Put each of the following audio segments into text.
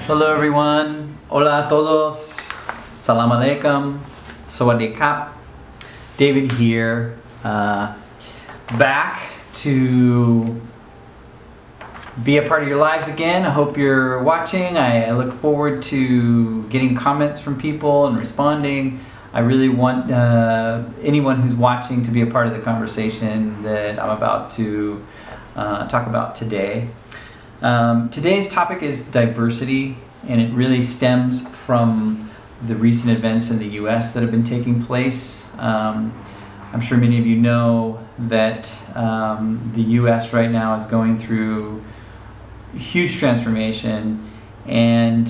Hello everyone. Hola a todos. Salam alaikum. Sawadee kap. David here. Back to be a part of your lives again. I hope you're watching. I look forward to getting comments from people and responding. I really want anyone who's watching to be a part of the conversation that I'm about to talk about today. Today's topic is diversity, and it really stems from the recent events in the US that have been taking place. I'm sure many of you know that the US right now is going through huge transformation, and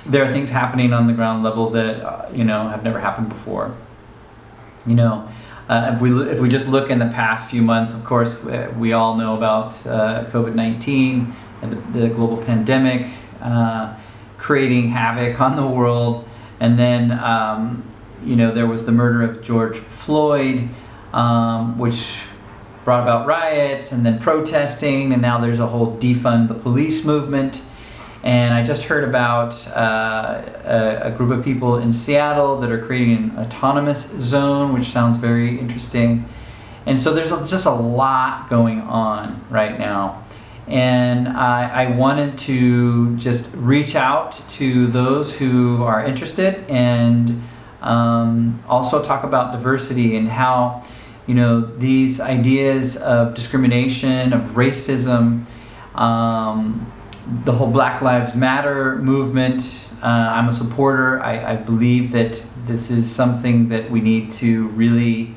there are things happening on the ground level that have never happened before. If we just look in the past few months, of course, we all know about COVID-19 and the global pandemic creating havoc on the world. And then, there was the murder of George Floyd, which brought about riots and then protesting. And now there's a whole defund the police movement. And I just heard about a group of people in Seattle that are creating an autonomous zone, which sounds very interesting. And so there's just a lot going on right now. And I wanted to just reach out to those who are interested and also talk about diversity and how, these ideas of discrimination, of racism, the whole Black Lives Matter movement. I'm a supporter. I believe that this is something that we need to really,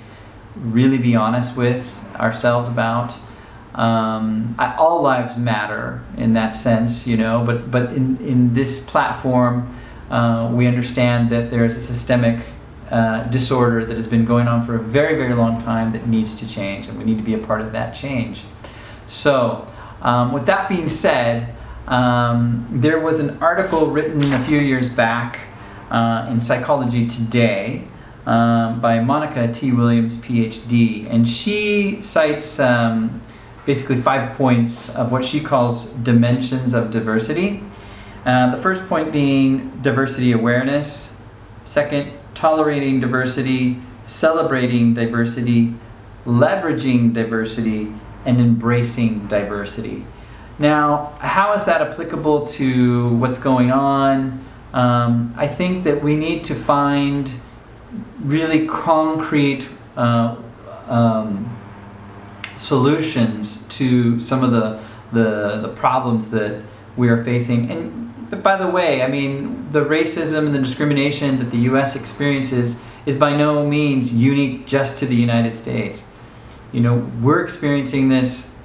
really be honest with ourselves about. All lives matter in that sense, but in this platform, we understand that there is a systemic disorder that has been going on for a very, very long time that needs to change, and we need to be a part of that change. So, with that being said, there was an article written a few years back in Psychology Today by Monica T. Williams, PhD, and she cites basically 5 points of what she calls dimensions of diversity. The first point being diversity awareness, second, tolerating diversity, celebrating diversity, leveraging diversity, and embracing diversity. Now, how is that applicable to what's going on? I think that we need to find really concrete solutions to some of the problems that we are facing. But by the way, the racism and the discrimination that the U.S. experiences is by no means unique just to the United States. We're experiencing this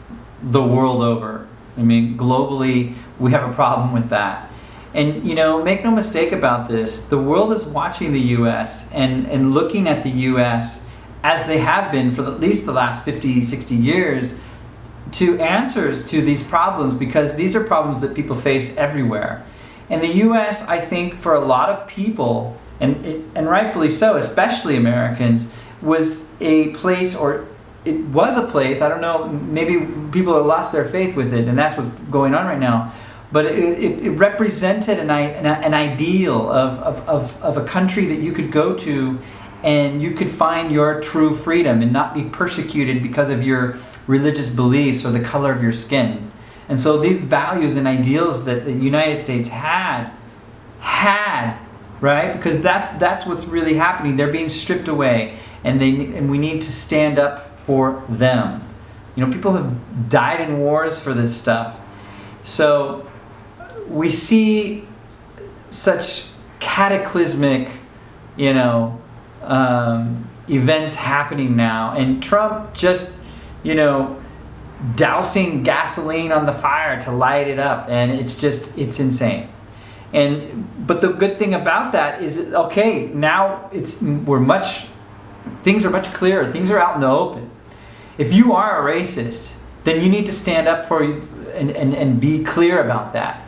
the world over. Globally, we have a problem with that. And, make no mistake about this, the world is watching the U.S. and looking at the U.S. as they have been for at least the last 50, 60 years to answers to these problems, because these are problems that people face everywhere. And the U.S., I think, for a lot of people, and rightfully so, especially Americans, was a place, or it was a place, I don't know, maybe people have lost their faith with it, and that's what's going on right now, but it represented an ideal of a country that you could go to and you could find your true freedom and not be persecuted because of your religious beliefs or the color of your skin. And so these values and ideals that the United States had, right? Because that's what's really happening. They're being stripped away, and we need to stand up for them. People have died in wars for this stuff. So we see such cataclysmic, events happening now, and Trump just, dousing gasoline on the fire to light it up, and it's insane. But the good thing about that is, okay, now things are much clearer. Things are out in the open. If you are a racist, then you need to stand up for and be clear about that.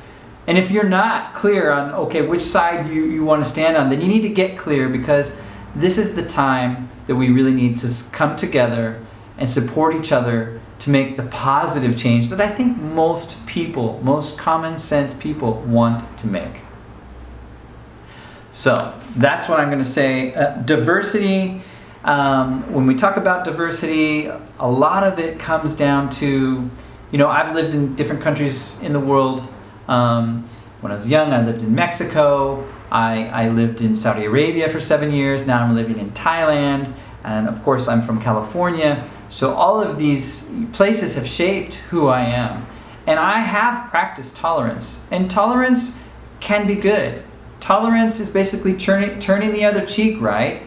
And if you're not clear on, which side you want to stand on, then you need to get clear, because this is the time that we really need to come together and support each other to make the positive change that I think most people, most common sense people, want to make. So that's what I'm going to say. Diversity, when we talk about diversity, a lot of it comes down to, I've lived in different countries in the world. When I was young, I lived in Mexico. I lived in Saudi Arabia for 7 years. Now I'm living in Thailand. And of course, I'm from California. So all of these places have shaped who I am. And I have practiced tolerance. And tolerance can be good. Tolerance is basically turning the other cheek, right?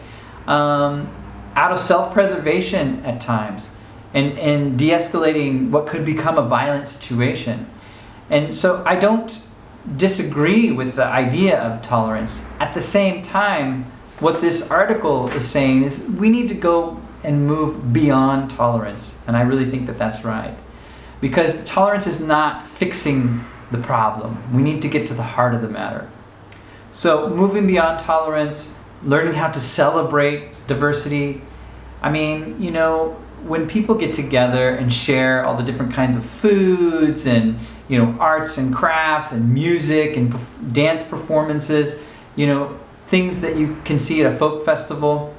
Out of self-preservation at times. And de-escalating what could become a violent situation. And so I don't disagree with the idea of tolerance. At the same time, what this article is saying is we need to go and move beyond tolerance. And I really think that that's right. Because tolerance is not fixing the problem. We need to get to the heart of the matter. So moving beyond tolerance, learning how to celebrate diversity. I mean, when people get together and share all the different kinds of foods and, arts and crafts and music and dance performances, things that you can see at a folk festival,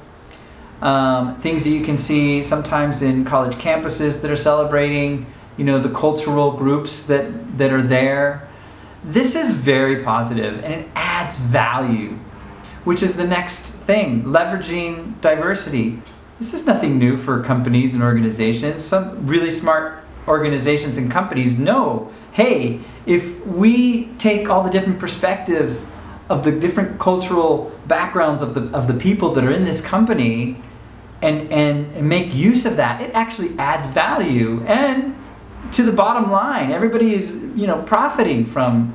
things that you can see sometimes in college campuses that are celebrating, the cultural groups that are there. This is very positive and it adds value, which is the next thing, leveraging diversity. This is nothing new for companies and organizations. Some really smart organizations and companies know, hey, if we take all the different perspectives of the different cultural backgrounds of the people that are in this company and make use of that, it actually adds value. And to the bottom line, everybody is, profiting from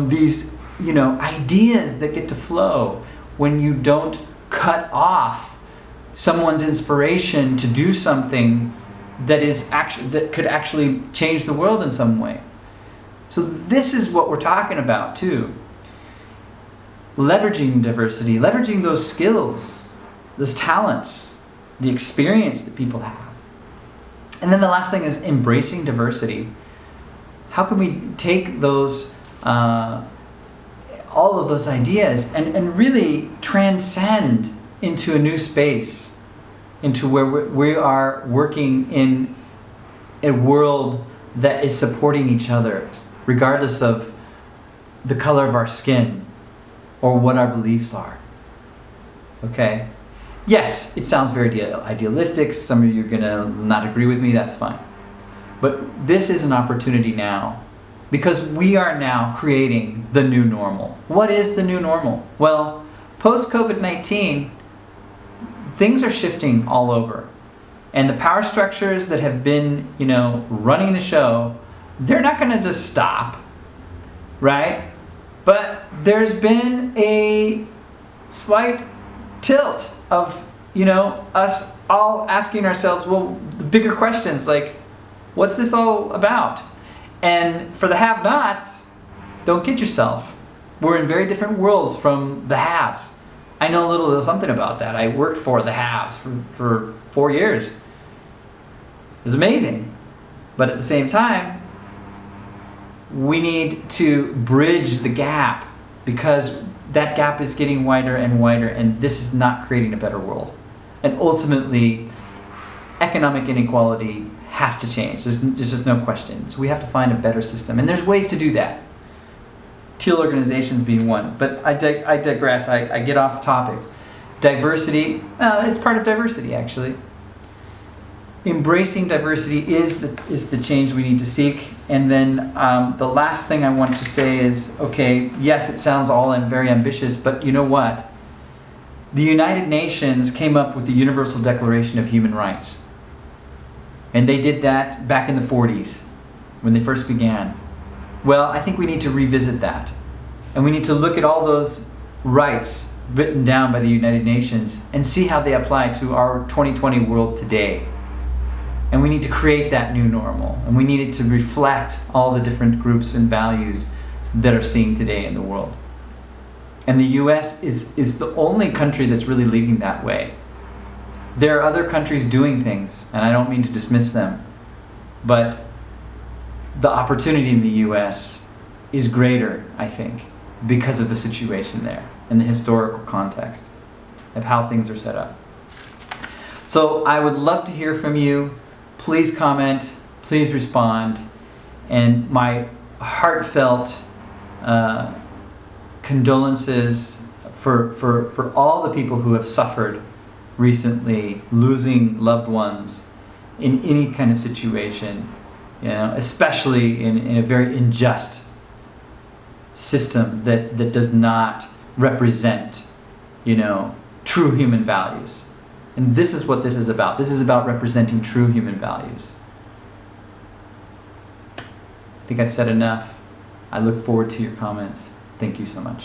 these, ideas that get to flow when you don't cut off someone's inspiration to do something that could actually change the world in some way. So this is what we're talking about too. Leveraging diversity, leveraging those skills, those talents, the experience that people have. And then the last thing is embracing diversity. How can we take those, all of those ideas and really transcend into a new space, into where we are working in a world that is supporting each other, regardless of the color of our skin or what our beliefs are. Okay? Yes, it sounds very idealistic. Some of you are going to not agree with me. That's fine. But this is an opportunity now because we are now creating the new normal. What is the new normal? Well, post-COVID-19, things are shifting all over. And the power structures that have been, running the show, they're not going to just stop, right? But there's been a slight tilt of, us all asking ourselves, well, the bigger questions like, what's this all about? And for the have-nots, don't kid yourself. We're in very different worlds from the haves. I know a little something about that. I worked for the haves for 4 years. It was amazing. But at the same time, we need to bridge the gap because that gap is getting wider and wider, and this is not creating a better world. And ultimately, economic inequality has to change. There's just no question. So we have to find a better system. And there's ways to do that. Teal organizations being one. But I digress. I get off topic. Diversity, it's part of diversity, actually. Embracing diversity is the change we need to seek. And then the last thing I want to say is, okay, yes, it sounds all and very ambitious, but you know what? The United Nations came up with the Universal Declaration of Human Rights. And they did that back in the 40s when they first began. Well, I think we need to revisit that. And we need to look at all those rights written down by the United Nations and see how they apply to our 2020 world today. And we need to create that new normal. And we need it to reflect all the different groups and values that are seen today in the world. And the US is the only country that's really leading that way. There are other countries doing things, and I don't mean to dismiss them. but the opportunity in the U.S. is greater, I think, because of the situation there and the historical context of how things are set up. So I would love to hear from you. Please comment, please respond, and my heartfelt condolences for all the people who have suffered recently, losing loved ones in any kind of situation, especially in a very unjust system that does not represent, true human values. And this is what this is about. This is about representing true human values. I think I've said enough. I look forward to your comments. Thank you so much.